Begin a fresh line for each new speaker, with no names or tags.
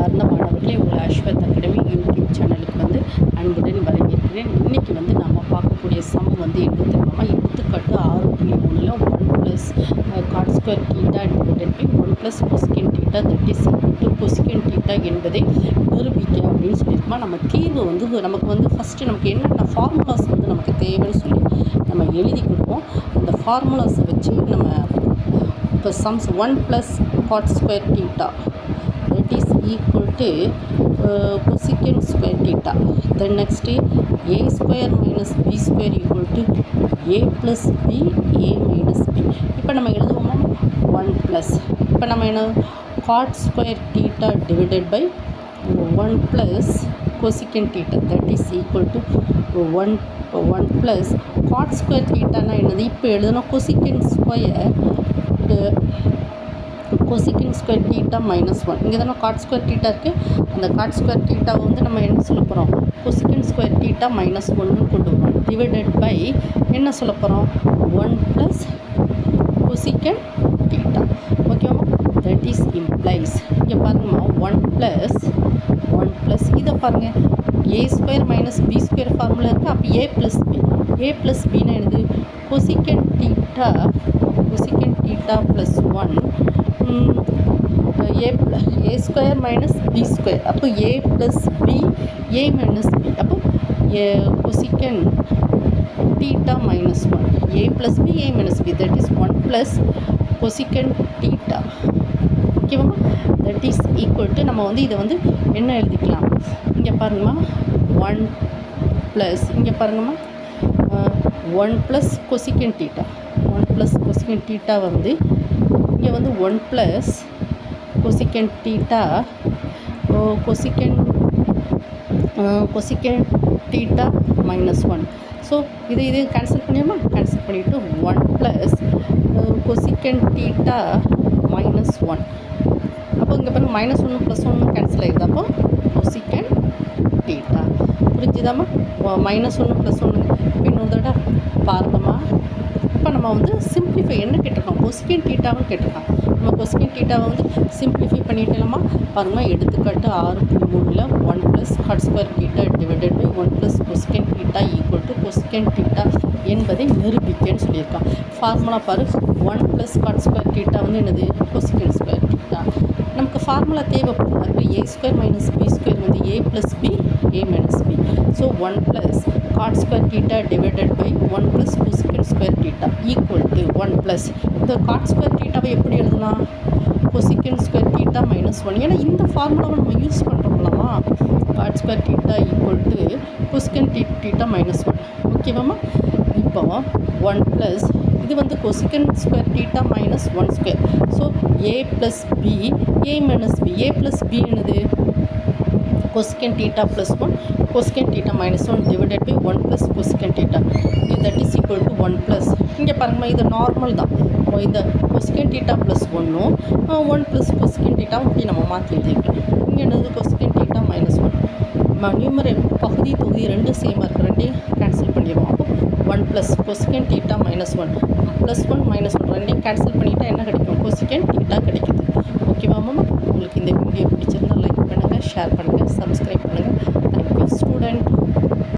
அன்பார்ந்த மாணவர்களே, உங்கள் அஸ்வத் அகாடமி யூடியூப் சேனலுக்கு அன்புடன் வரவேற்கிறேன். இன்றைக்கி நம்ம பார்க்கக்கூடிய சம் எடுத்துக்கலாமா. எடுத்துக்காட்டு 6.3ல் 1 + cot square theta divided by 1 + cosecant theta that is equal to cosecant theta என்பதை நிரூபிக்க அப்படின்னு சொல்லியிருக்கோமா. நம்ம தீர்வு நமக்கு ஃபஸ்ட்டு நமக்கு என்னென்ன ஃபார்முலாஸ் நமக்கு தேவைன்னு சொல்லி நம்ம எழுதிக்கிடுவோம். அந்த ஃபார்முலாஸை வச்சு நம்ம இப்போ sums 1 + cot square theta that is equal to cosecant square theta. Then next a square minus b square equal to a plus b a minus b. இப்போ நம்ம எழுதுவோமா 1 plus இப்போ நம்ம என்ன cot square theta divided by 1 plus cosecant theta that is equal to 1 plus cot square theta னா என்னது. இப்போ எழுதணும் cosecant square theta minus 1. இங்கே தானே காட் ஸ்கொயர் தீட்டா இருக்குது. அந்த காட் ஸ்கொயர் தீட்டாவை நம்ம என்ன சொல்ல போகிறோம், கொசிகன் ஸ்கொயர் தீட்டா மைனஸ் 1 கொண்டு வரோம். டிவைடட் பை என்ன சொல்ல போகிறோம் 1 + கொசிகன் தீட்டா. ஓகேவா. தட் இஸ் இம்ப்ளைஸ் இங்கே பாருங்கம்மா 1 + இதை பாருங்கள் a² மைனஸ் b² ஃபார்முலா இருக்குது. அப்போ a + b என்னது cosecant theta plus 1 a² minus b². அப்போ a + b a minus b. அப்போ கொசிகன் theta minus 1 a + b a minus b that is 1 + cosecant theta. ஓகேவா. தட் இஸ் ஈக்குவல் டு நம்ம இதை என்ன எழுதிக்கலாம். இங்கே பாருங்கம்மா 1 + இங்கே பாருங்கம்மா 1 + கொசிகன் தீட்டா. 1 + கொசிகன் தீட்டா இங்கே 1 + cosecant theta கொசிகன் theta minus 1. So இது கேன்சல் பண்ணிடுமா. கேன்சல் பண்ணிவிட்டு 1 + கொசிகன் தீட்டா மைனஸ் 1. அப்போ இங்கே பாருங்கள் -1 + 1 கேன்சல் ஆகிடுது. அப்போ கொசிகன் தீட்டா புரிஞ்சுதாம்மா. -1 + 1 இன்னொரு தடவை பாருங்கம்மா. இப்போ நம்ம சிம்பிளிஃபை என்ன கேட்டிருக்கோம் கொசிகன் தீட்டாவும் கேட்டிருக்கோம். நம்ம கொசிகன் தீட்டாவை சிம்பிளிஃபை பண்ணிட்டலாமா. பாருங்கள் எடுத்துக்காட்டு 6.3ல் 1 + cot square theta divided by 1 + cosecant theta equal to cosecant theta என்பதை நிரூபிக்கன்னு சொல்லியிருக்கோம். ஃபார்முலா பாரு 1 + cot ஸ்கொயர் தீட்டா என்னது கொசிகன் ஸ்கொயர் தீட்டா. நமக்கு ஃபார்முலா தேவைப்படுது. அப்போ a² minus b² a + b a minus b. So 1 + cot square theta divided by 1 + cosecant square theta equal to 1 + இந்த God square தீட்டாவை எப்படி எழுதலாம் கொசிகன் ஸ்கொயர் தீட்டா மைனஸ் 1. ஏன்னா இந்த ஃபார்முலாவை நம்ம யூஸ் பண்ணுறோம்லாமா. Cot square theta equal to cosecant theta minus 1. ஓகேவாம்மா. இப்போ 1 + இது cosecant square theta minus 1². So a + b a minus b. a + b என்னது cosecant theta plus 1 cosecant theta minus 1 divided by 1 + cosecant theta that is equal to 1 +. இங்கே பாருங்கம்மா இது normal தான். இந்த கொசிகன் theta plus 1 + கொசிகன் தீட்டாவும் இப்படி நம்ம மாற்றி எழுதிக்கலாம். இங்கே என்னது கொசிகன் தீட்டா மைனஸ் 1. நியூமரேட் பகுதி தொகுதி ரெண்டும் சேமாக இருக்குது. ரெண்டையும் கேன்சல் பண்ணிடுவோம். அப்போ 1 + கொசிகன் தீட்டா மைனஸ் 1 +1 -1 ரெண்டையும் கேன்சல் பண்ணிவிட்டால் என்ன கிடைக்கும் கொசிகன் தீட்டா கிடைக்குது. ஓகேவா மாமா. உங்களுக்கு இந்த வீடியோ பிடிச்சிருந்தால் லைக் பண்ணுங்கள், ஷேர் பண்ணுங்கள், சப்ஸ்கிரைப் பண்ணுங்கள். Thank you student.